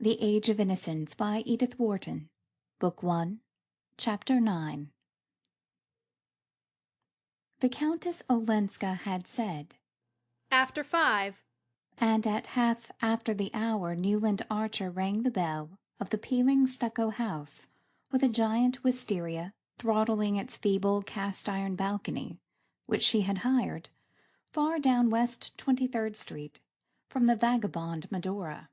The Age of Innocence by Edith Wharton. Book 1, Chapter 9. The Countess Olenska had said, "After 5." and at half after the hour Newland Archer rang the bell of the peeling stucco house with a giant wisteria throttling its feeble cast-iron balcony, which she had hired, far down West 23rd Street, from the vagabond Medora.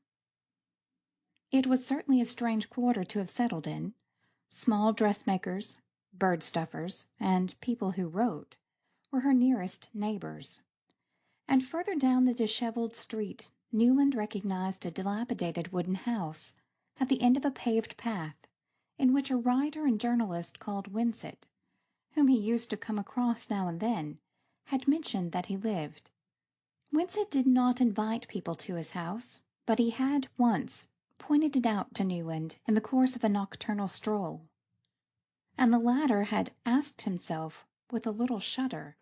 It was certainly a strange quarter to have settled in. Small dressmakers, bird-stuffers, and people who wrote were her nearest neighbors. And further down the dishevelled street Newland recognized a dilapidated wooden house at the end of a paved path, in which a writer and journalist called Winsett, whom he used to come across now and then, had mentioned that he lived. Winsett did not invite people to his house, but he had once pointed it out to Newland in the course of a nocturnal stroll, and the latter had asked himself with a little shudder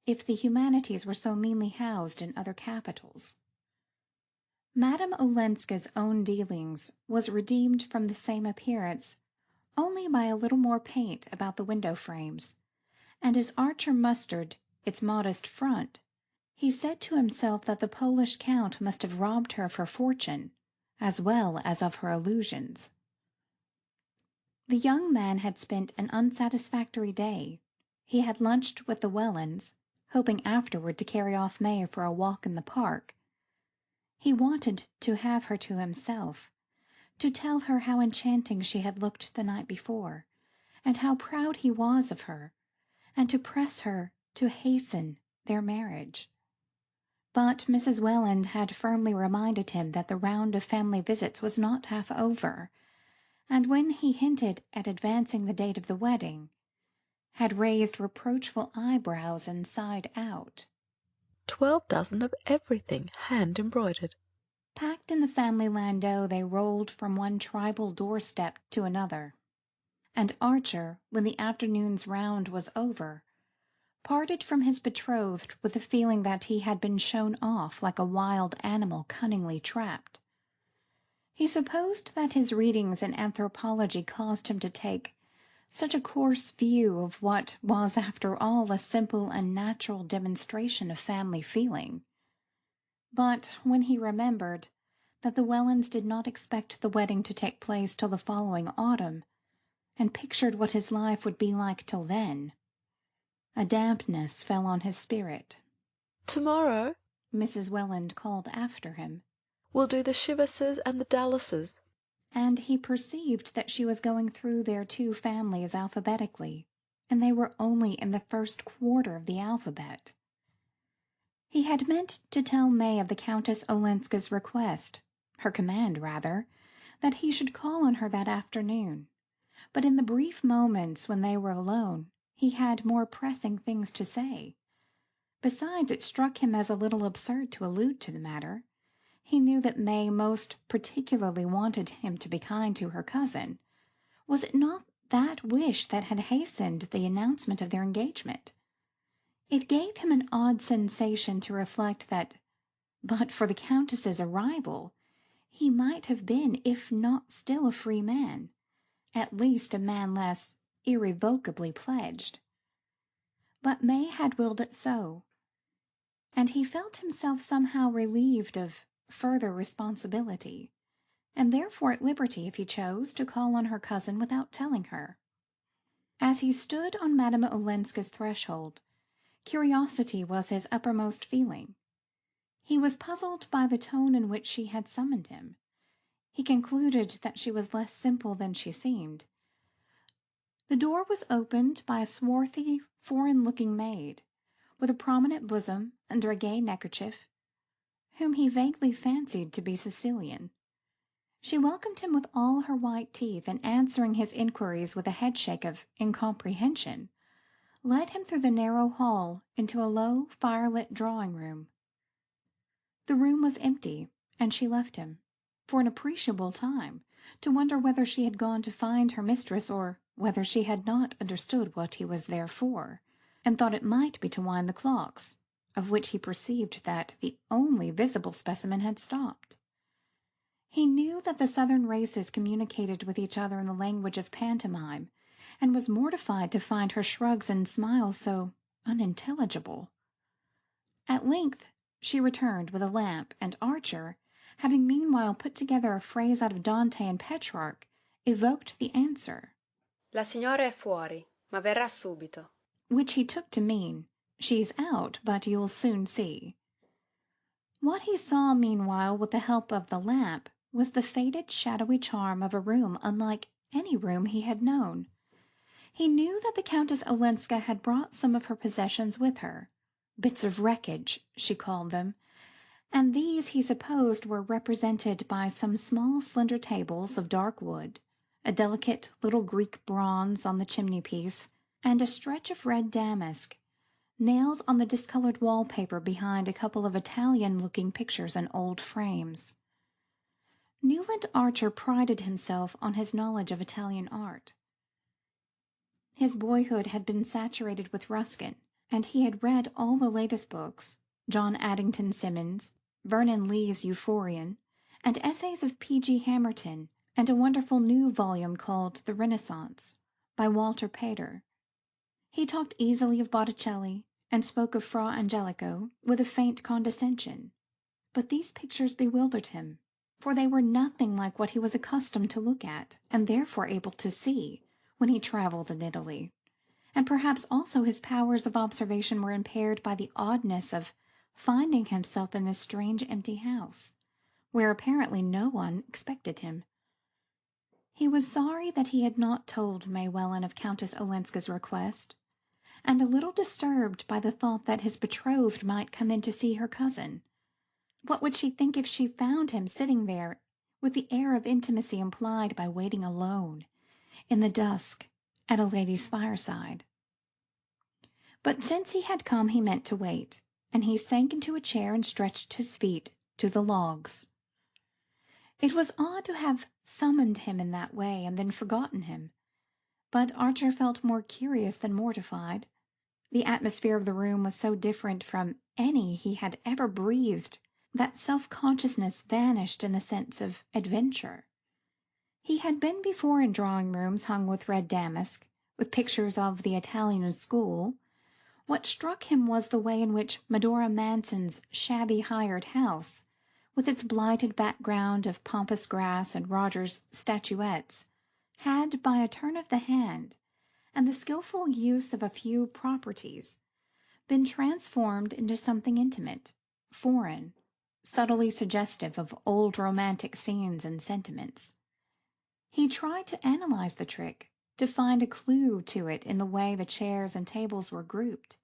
if the humanities were so meanly housed in other capitals. Madame Olenska's own dealings was redeemed from the same appearance only by a little more paint about the window frames, and as Archer mustered its modest front, he said to himself that the Polish Count must have robbed her of her fortune as well as of her illusions. The young man had spent an unsatisfactory day. He had lunched with the Wellands, hoping afterward to carry off May for a walk in the park. He wanted to have her to himself, to tell her how enchanting she had looked the night before, and how proud he was of her, and to press her to hasten their marriage. But Mrs. Welland had firmly reminded him that the round of family visits was not half over, and when he hinted at advancing the date of the wedding, had raised reproachful eyebrows and sighed out, 12 dozen of everything hand-embroidered. Packed in the family landau, they rolled from one tribal doorstep to another, and Archer, when the afternoon's round was over, parted from his betrothed with the feeling that he had been shown off like a wild animal cunningly trapped. He supposed that his readings in anthropology caused him to take such a coarse view of what was after all a simple and natural demonstration of family feeling. But when he remembered that the Wellands did not expect the wedding to take place till the following autumn, and pictured what his life would be like till then, a dampness fell on his spirit. "Tomorrow," Mrs. Welland called after him, "we'll do the Chiverses and the Dallases." and he perceived that she was going through their two families alphabetically, and they were only in the first quarter of the alphabet. He had meant to tell May of the Countess Olenska's request, her command rather, that he should call on her that afternoon, but in the brief moments when they were alone he had more pressing things to say. Besides, it struck him as a little absurd to allude to the matter. He knew that May most particularly wanted him to be kind to her cousin. Was it not that wish that had hastened the announcement of their engagement? It gave him an odd sensation to reflect that, but for the Countess's arrival, he might have been, if not still a free man, at least a man less irrevocably pledged. But May had willed it so, and he felt himself somehow relieved of further responsibility, and therefore at liberty, if he chose, to call on her cousin without telling her. As he stood on Madame Olenska's threshold, curiosity was his uppermost feeling. He was puzzled by the tone in which she had summoned him. He concluded that she was less simple than she seemed. The door was opened by a swarthy, foreign-looking maid, with a prominent bosom under a gay neckerchief, whom he vaguely fancied to be Sicilian. She welcomed him with all her white teeth, and answering his inquiries with a headshake of incomprehension, led him through the narrow hall into a low, firelit drawing-room. The room was empty, and she left him, for an appreciable time, to wonder whether she had gone to find her mistress, or whether she had not understood what he was there for, and thought it might be to wind the clocks, of which he perceived that the only visible specimen had stopped. He knew that the southern races communicated with each other in the language of pantomime, and was mortified to find her shrugs and smiles so unintelligible. At length she returned with a lamp, and Archer, having meanwhile put together a phrase out of Dante and Petrarch, evoked the answer. La signora è fuori, ma verrà subito. Which he took to mean, she's out, but you'll soon see. What he saw meanwhile, with the help of the lamp, was the faded, shadowy charm of a room unlike any room he had known. He knew that the Countess Olenska had brought some of her possessions with her, bits of wreckage, she called them, and these he supposed were represented by some small slender tables of dark wood, a delicate little Greek bronze on the chimney-piece, and a stretch of red damask nailed on the discoloured wall-paper behind a couple of Italian-looking pictures in old frames. Newland Archer prided himself on his knowledge of Italian art. His boyhood had been saturated with Ruskin, and he had read all the latest books, John Addington Symonds, Vernon Lee's Euphorion, and essays of P.G. Hamerton, and a wonderful new volume called The Renaissance, by Walter Pater. He talked easily of Botticelli, and spoke of Fra Angelico with a faint condescension, but these pictures bewildered him, for they were nothing like what he was accustomed to look at, and therefore able to see, when he travelled in Italy, and perhaps also his powers of observation were impaired by the oddness of finding himself in this strange empty house, where apparently no one expected him. He was sorry that he had not told May Welland of Countess Olenska's request, and a little disturbed by the thought that his betrothed might come in to see her cousin. What would she think if she found him sitting there with the air of intimacy implied by waiting alone, in the dusk, at a lady's fireside? But since he had come he meant to wait, and he sank into a chair and stretched his feet to the logs. It was odd to have summoned him in that way and then forgotten him, but Archer felt more curious than mortified. The atmosphere of the room was so different from any he had ever breathed that self-consciousness vanished in the sense of adventure. He had been before in drawing-rooms hung with red damask, with pictures of the Italian school. What struck him was the way in which Medora Manson's shabby hired house, with its blighted background of pompous grass and Rogers statuettes, had, by a turn of the hand, and the skilful use of a few properties, been transformed into something intimate, foreign, subtly suggestive of old romantic scenes and sentiments. He tried to analyze the trick, to find a clue to it in the way the chairs and tables were grouped,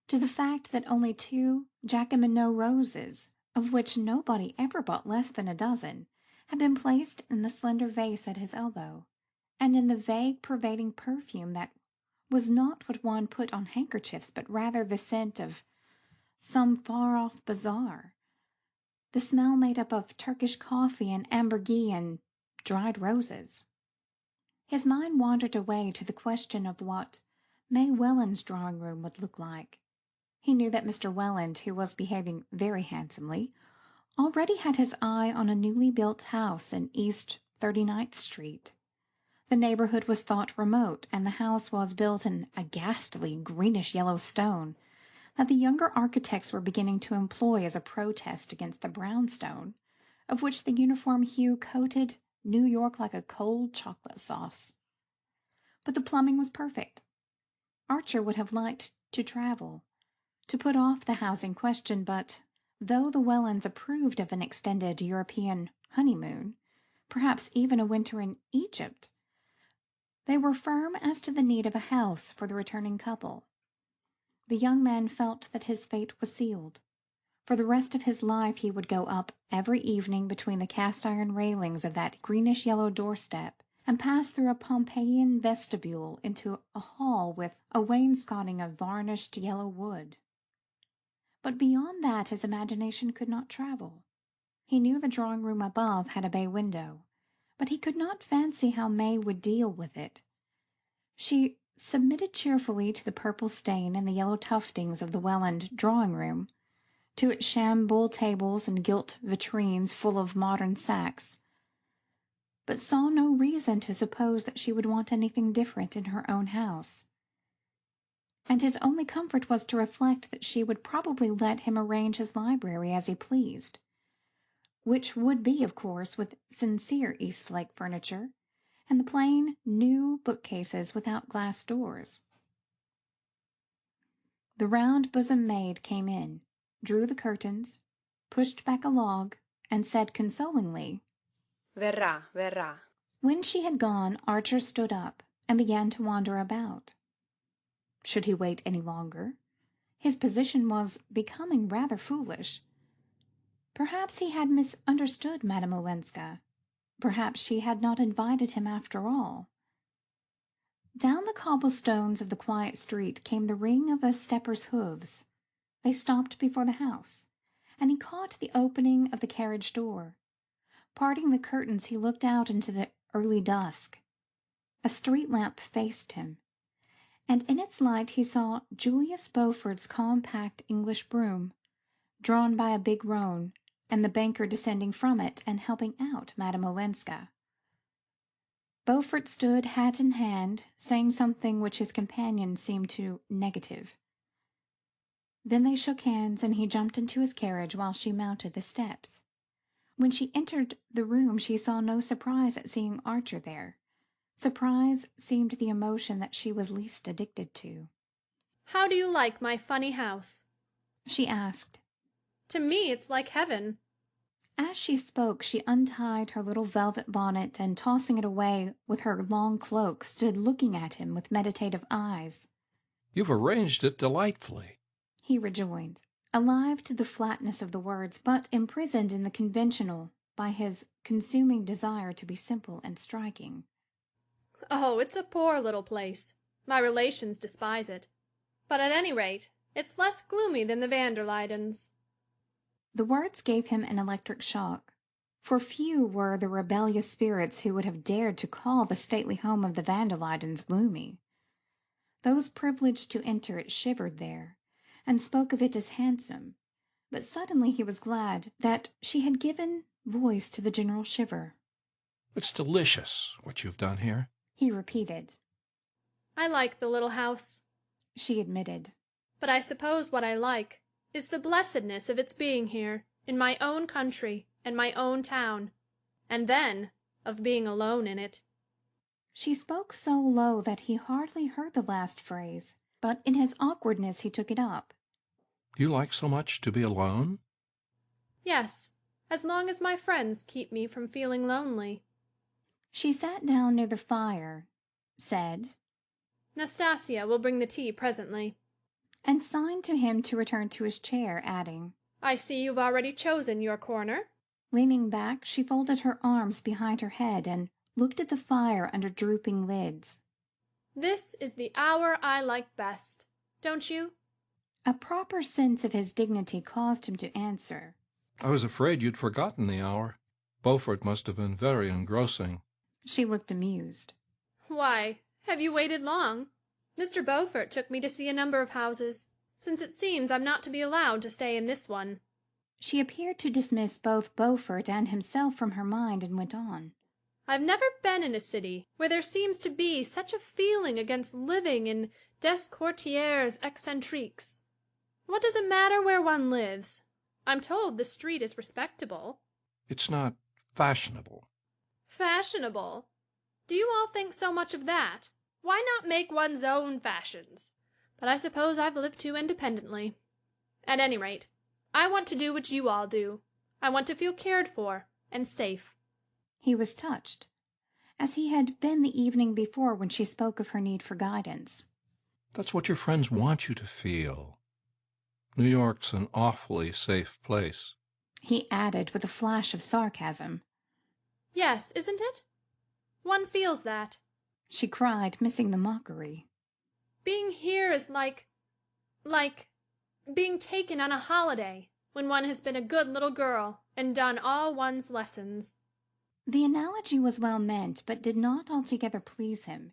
to the fact that only 2 Jacqueminot roses, of which nobody ever bought less than a dozen, had been placed in the slender vase at his elbow, and in the vague pervading perfume that was not what one put on handkerchiefs, but rather the scent of some far-off bazaar, the smell made up of Turkish coffee and ambergris and dried roses. His mind wandered away to the question of what May Welland's drawing-room would look like. He knew that Mr. Welland, who was behaving very handsomely, already had his eye on a newly built house in East 39th Street. The neighbourhood was thought remote, and the house was built in a ghastly greenish-yellow stone that the younger architects were beginning to employ as a protest against the brownstone, of which the uniform hue coated New York like a cold chocolate sauce. But the plumbing was perfect. Archer would have liked to travel, to put off the house in question, but though the Wellands approved of an extended European honeymoon, perhaps even a winter in Egypt, they were firm as to the need of a house for the returning couple. The young man felt that his fate was sealed. For the rest of his life he would go up every evening between the cast-iron railings of that greenish-yellow doorstep, and pass through a Pompeian vestibule into a hall with a wainscoting of varnished yellow wood. But beyond that his imagination could not travel. He knew the drawing-room above had a bay window, but he could not fancy how May would deal with it. She submitted cheerfully to the purple stain and the yellow tuftings of the Welland drawing-room, to its sham buhl tables and gilt vitrines full of modern Saxe, but saw no reason to suppose that she would want anything different in her own house. And his only comfort was to reflect that she would probably let him arrange his library as he pleased, which would be, of course, with sincere Eastlake furniture, and the plain, new bookcases without glass doors. The round-bosomed maid came in, drew the curtains, pushed back a log, and said consolingly, Verrà, verrà. When she had gone, Archer stood up and began to wander about. Should he wait any longer? His position was becoming rather foolish. Perhaps he had misunderstood Madame Olenska. Perhaps she had not invited him after all. Down the cobblestones of the quiet street came the ring of a stepper's hoofs. They stopped before the house, and he caught the opening of the carriage door. Parting the curtains, he looked out into the early dusk. A street lamp faced him, and in its light he saw Julius Beaufort's compact English brougham, drawn by a big roan, and the banker descending from it and helping out Madame Olenska. Beaufort stood hat in hand, saying something which his companion seemed to negative. Then they shook hands, and he jumped into his carriage while she mounted the steps. When she entered the room, she saw no surprise at seeing Archer there. Surprise seemed the emotion that she was least addicted to. "How do you like my funny house?" she asked. "To me it's like heaven." As she spoke, she untied her little velvet bonnet, and tossing it away with her long cloak, stood looking at him with meditative eyes. "You've arranged it delightfully," he rejoined, alive to the flatness of the words, but imprisoned in the conventional by his consuming desire to be simple and striking. "Oh, it's a poor little place. My relations despise it. But at any rate, it's less gloomy than the Van der Luydens." The words gave him an electric shock, for few were the rebellious spirits who would have dared to call the stately home of the Van der Luydens gloomy. Those privileged to enter it shivered there, and spoke of it as handsome, but suddenly he was glad that she had given voice to the general shiver. "It's delicious, what you've done here," he repeated. "I like the little house," she admitted. "but I suppose what I like is the blessedness of its being here, in my own country and my own town, and then of being alone in it." She spoke so low that he hardly heard the last phrase, but in his awkwardness he took it up. "You like so much to be alone?" "Yes, as long as my friends keep me from feeling lonely." She sat down near the fire, said, "Nastasia will bring the tea presently," and signed to him to return to his chair, adding, "I see you've already chosen your corner." Leaning back, she folded her arms behind her head and looked at the fire under drooping lids. "This is the hour I like best, don't you?" A proper sense of his dignity caused him to answer. "I was afraid you'd forgotten the hour. Beaufort must have been very engrossing." She looked amused. "Why, have you waited long? Mr. Beaufort took me to see a number of houses, since it seems I'm not to be allowed to stay in this one." She appeared to dismiss both Beaufort and himself from her mind, and went on. "I've never been in a city where there seems to be such a feeling against living in des quartiers excentriques. What does it matter where one lives? I'm told the street is respectable." "It's not fashionable." "Fashionable? Do you all think so much of that? Why not make one's own fashions? But I suppose I've lived too independently. At any rate, I want to do what you all do. I want to feel cared for and safe." He was touched, as he had been the evening before when she spoke of her need for guidance. "That's what your friends want you to feel. New York's an awfully safe place," he added with a flash of sarcasm. "Yes, isn't it? One feels that," she cried, missing the mockery. "Being here is like being taken on a holiday when one has been a good little girl and done all one's lessons." The analogy was well meant, but did not altogether please him.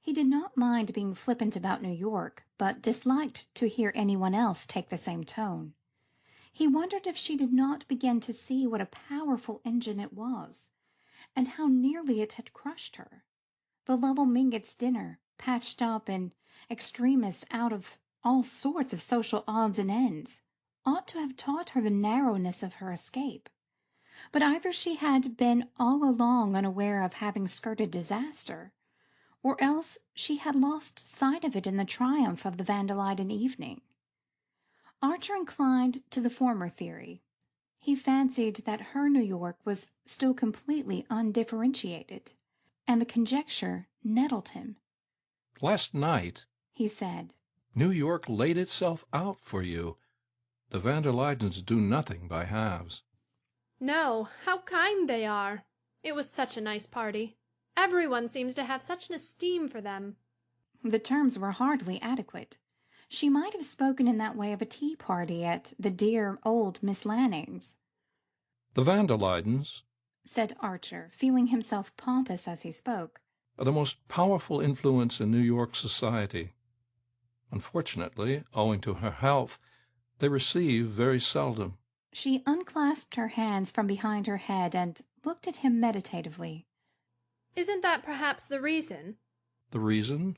He did not mind being flippant about New York, but disliked to hear anyone else take the same tone. He wondered if she did not begin to see what a powerful engine it was, and how nearly it had crushed her. The Lovell Mingotts' dinner, patched up in extremis out of all sorts of social odds and ends, ought to have taught her the narrowness of her escape. But either she had been all along unaware of having skirted disaster, or else she had lost sight of it in the triumph of the Van der Luyden evening. Archer inclined to the former theory. He fancied that her New York was still completely undifferentiated, and the conjecture nettled him. Last night, he said, New York laid itself out for you. The Van der Luydens do nothing by halves. No, how kind they are. It was such a nice party. Everyone seems to have such an esteem for them. The terms were hardly adequate. She might have spoken in that way of a tea party at the dear old Miss Lanning's. The Van der Luydens, said Archer, feeling himself pompous as he spoke, are the most powerful influence in New York society. Unfortunately, owing to her health, they receive very seldom. She unclasped her hands from behind her head and looked at him meditatively. Isn't that perhaps the reason? The reason?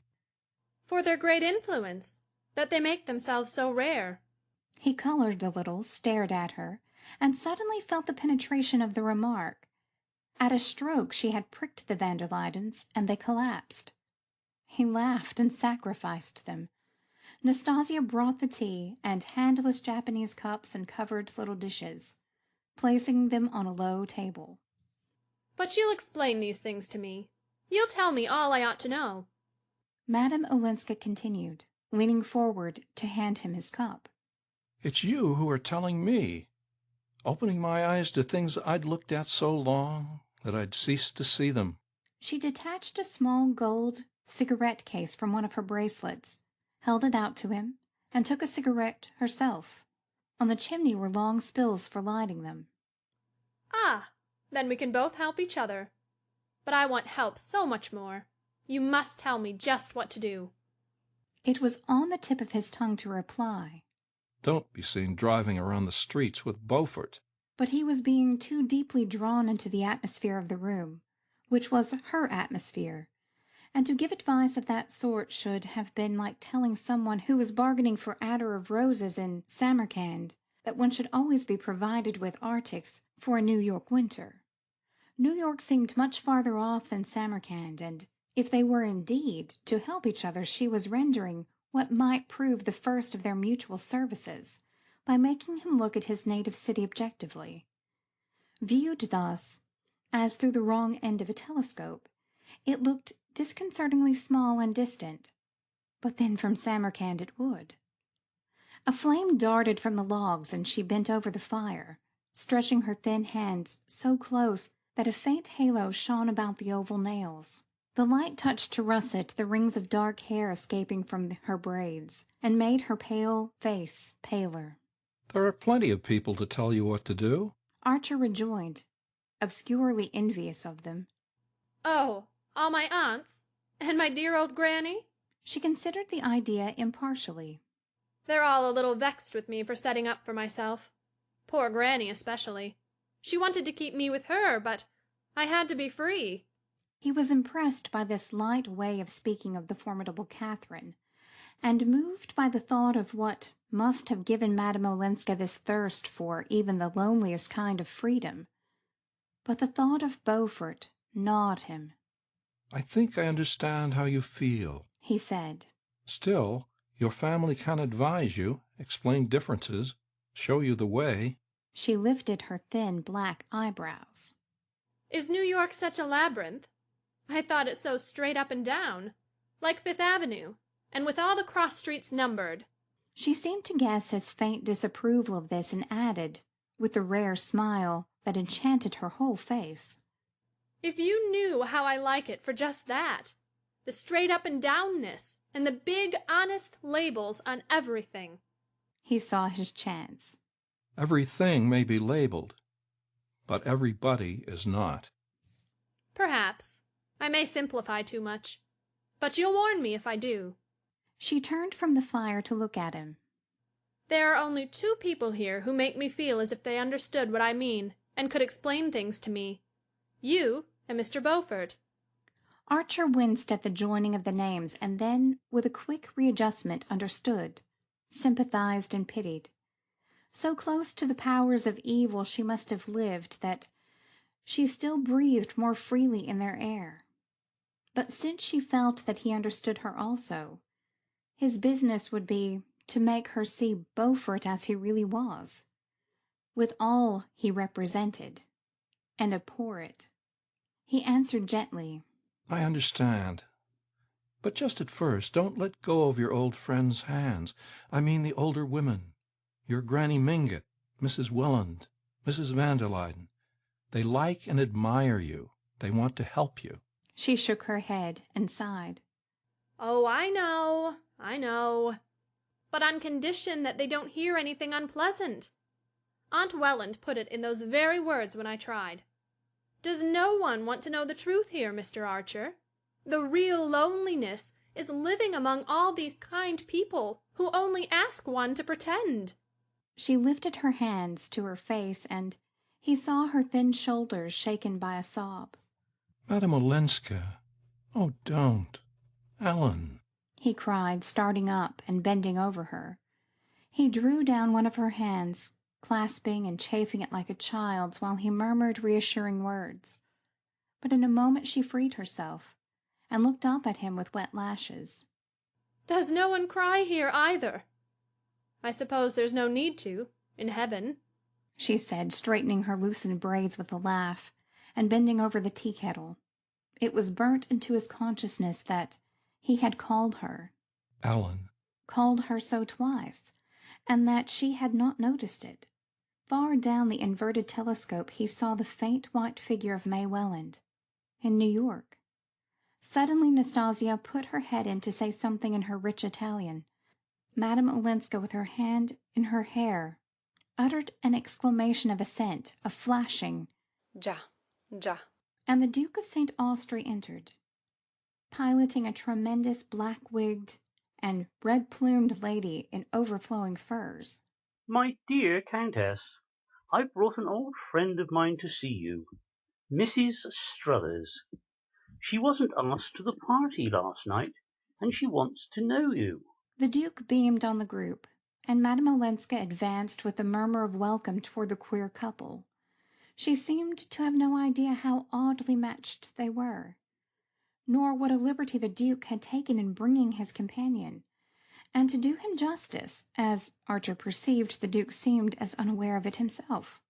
For their great influence, that they make themselves so rare. He colored a little, stared at her, and suddenly felt the penetration of the remark. At a stroke she had pricked the Van der Luydens, and they collapsed. He laughed and sacrificed them. Nastasia brought the tea and handless Japanese cups and covered little dishes, placing them on a low table. But you'll explain these things to me. You'll tell me all I ought to know. Madame Olenska continued, leaning forward to hand him his cup. It's you who are telling me, opening my eyes to things I'd looked at so long that I'd ceased to see them. She detached a small gold cigarette case from one of her bracelets, held it out to him, and took a cigarette herself. On the chimney were long spills for lighting them. Ah, then we can both help each other. But I want help so much more. You must tell me just what to do. It was on the tip of his tongue to reply. Don't be seen driving around the streets with Beaufort. But he was being too deeply drawn into the atmosphere of the room, which was her atmosphere, and to give advice of that sort should have been like telling someone who was bargaining for attar of roses in Samarcand that one should always be provided with arctics for a New York winter. New York seemed much farther off than Samarcand, and if they were indeed to help each other, she was rendering what might prove the first of their mutual services by making him look at his native city objectively. Viewed thus, as through the wrong end of a telescope, it looked disconcertingly small and distant, but then from Samarcand it would. A flame darted from the logs, and she bent over the fire, stretching her thin hands so close that a faint halo shone about the oval nails. The light touched to russet the rings of dark hair escaping from her braids, and made her pale face paler. There are plenty of people to tell you what to do, Archer rejoined, obscurely envious of them. Oh, all my aunts? And my dear old granny? She considered the idea impartially. They're all a little vexed with me for setting up for myself. Poor granny especially. She wanted to keep me with her, but I had to be free. He was impressed by this light way of speaking of the formidable Catherine, and moved by the thought of what must have given Madame Olenska this thirst for even the loneliest kind of freedom. But the thought of Beaufort gnawed him. I think I understand how you feel, he said. Still, your family can advise you, explain differences, show you the way. She lifted her thin black eyebrows. Is New York such a labyrinth? I thought it so straight up and down, like Fifth Avenue, and with all the cross streets numbered. She seemed to guess his faint disapproval of this, and added, with the rare smile that enchanted her whole face, If you knew how I like it for just that, the straight up and downness, and the big honest labels on everything. He saw his chance. Everything may be labeled, but everybody is not. Perhaps. I may simplify too much, but you'll warn me if I do. She turned from the fire to look at him. There are only two people here who make me feel as if they understood what I mean and could explain things to me. You and Mr. Beaufort. Archer winced at the joining of the names, and then, with a quick readjustment, understood, sympathized, and pitied. So close to the powers of evil she must have lived that she still breathed more freely in their air. But since she felt that he understood her also, his business would be to make her see Beaufort as he really was, with all he represented, and abhor it. He answered gently, I understand. But just at first, don't let go of your old friends' hands. I mean the older women. Your Granny Mingott, Mrs. Welland, Mrs. van der Luyden. They like and admire you. They want to help you. She shook her head and sighed. Oh, I know. But on condition that they don't hear anything unpleasant. Aunt Welland put it in those very words when I tried. Does no one want to know the truth here, Mr. Archer? The real loneliness is living among all these kind people who only ask one to pretend. She lifted her hands to her face, and he saw her thin shoulders shaken by a sob. Madame Olenska, oh, don't. Ellen, he cried, starting up and bending over her. He drew down one of her hands, clasping and chafing it like a child's, while he murmured reassuring words. But in a moment she freed herself, and looked up at him with wet lashes. Does no one cry here either? I suppose there's no need to, in heaven, she said, straightening her loosened braids with a laugh, and bending over the tea kettle. It was burnt into his consciousness that he had called her. Ellen. Called her so twice, and that she had not noticed it. Far down the inverted telescope he saw the faint white figure of May Welland, in New York. Suddenly Nastasia put her head in to say something in her rich Italian. Madame Olenska, with her hand in her hair, uttered an exclamation of assent, a flashing Già, già. and the Duke of St. Austrey entered, piloting a tremendous black-wigged and red-plumed lady in overflowing furs. My dear Countess, I've brought an old friend of mine to see you, Mrs. Struthers. She wasn't asked to the party last night, and she wants to know you. The Duke beamed on the group, and Madame Olenska advanced with a murmur of welcome toward the queer couple. She seemed to have no idea how oddly matched they were, nor what a liberty the Duke had taken in bringing his companion. And to do him justice, as Archer perceived, the Duke seemed as unaware of it himself.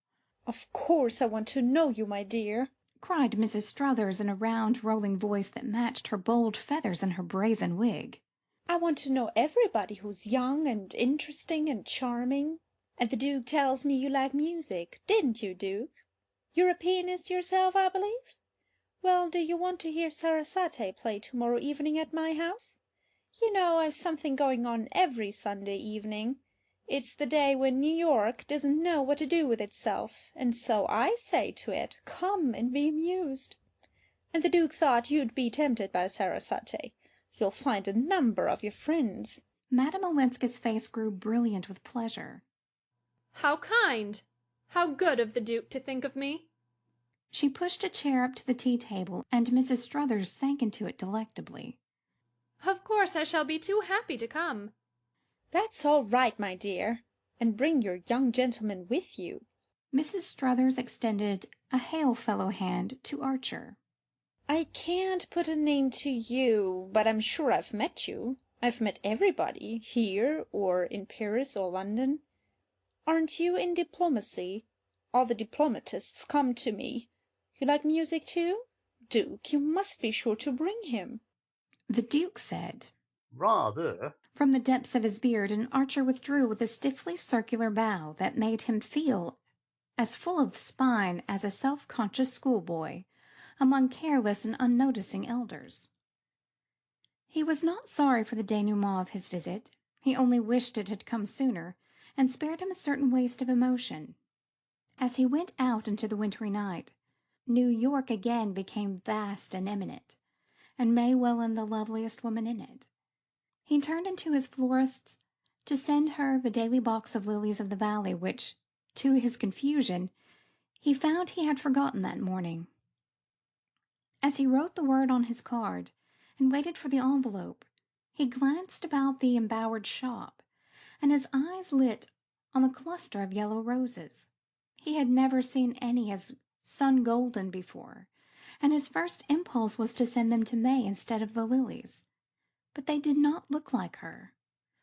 "Of course I want to know you, my dear," cried Mrs. Struthers in a round, rolling voice that matched her bold feathers and her brazen wig. "I want to know everybody who's young and interesting and charming. And the Duke tells me you like music, didn't you, Duke? You're a pianist yourself, I believe? Well, do you want to hear Sarasate play tomorrow evening at my house? You know I've something going on every Sunday evening. It's the day when New York doesn't know what to do with itself, and so I say to it, come and be amused. And the Duke thought you'd be tempted by Sarasate. You'll find a number of your friends." Madame Olenska's face grew brilliant with pleasure. How kind! How good of the Duke to think of me! She pushed a chair up to the tea-table, and Mrs. Struthers sank into it delectably. Of course I shall be too happy to come. "That's all right, my dear. And bring your young gentleman with you." Mrs. Struthers extended a hail-fellow hand to Archer. "I can't put a name to you, but I'm sure I've met you. I've met everybody, here or in Paris or London. Aren't you in diplomacy? All the diplomatists come to me. You like music too? Duke, you must be sure to bring him." The Duke said, "Rather," from the depths of his beard, and Archer withdrew with a stiffly circular bow that made him feel as full of spine as a self-conscious schoolboy among careless and unnoticing elders. He was not sorry for the denouement of his visit. He only wished it had come sooner, and spared him a certain waste of emotion. As he went out into the wintry night, New York again became vast and eminent, and May Welland the loveliest woman in it. He turned into his florist's to send her the daily box of lilies of the valley, which, to his confusion, he found he had forgotten that morning. As he wrote the word on his card and waited for the envelope, he glanced about the embowered shop, and his eyes lit on the cluster of yellow roses. He had never seen any as sun-golden before, and his first impulse was to send them to May instead of the lilies. But they did not look like her.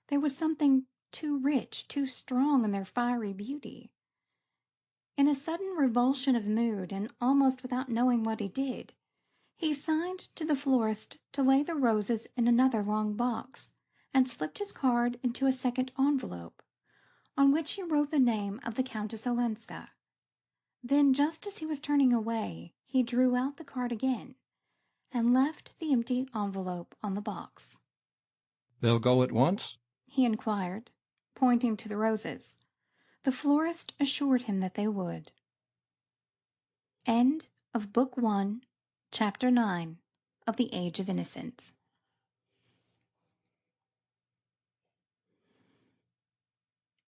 There was something too rich, too strong in their fiery beauty. In a sudden revulsion of mood, and almost without knowing what he did, he signed to the florist to lay the roses in another long box, and slipped his card into a second envelope, on which he wrote the name of the Countess Olenska. Then, just as he was turning away, he drew out the card again, and left the empty envelope on the box. "They'll go at once?" he inquired, pointing to the roses. The florist assured him that they would. End of Book 1, Chapter 9 of The Age of Innocence.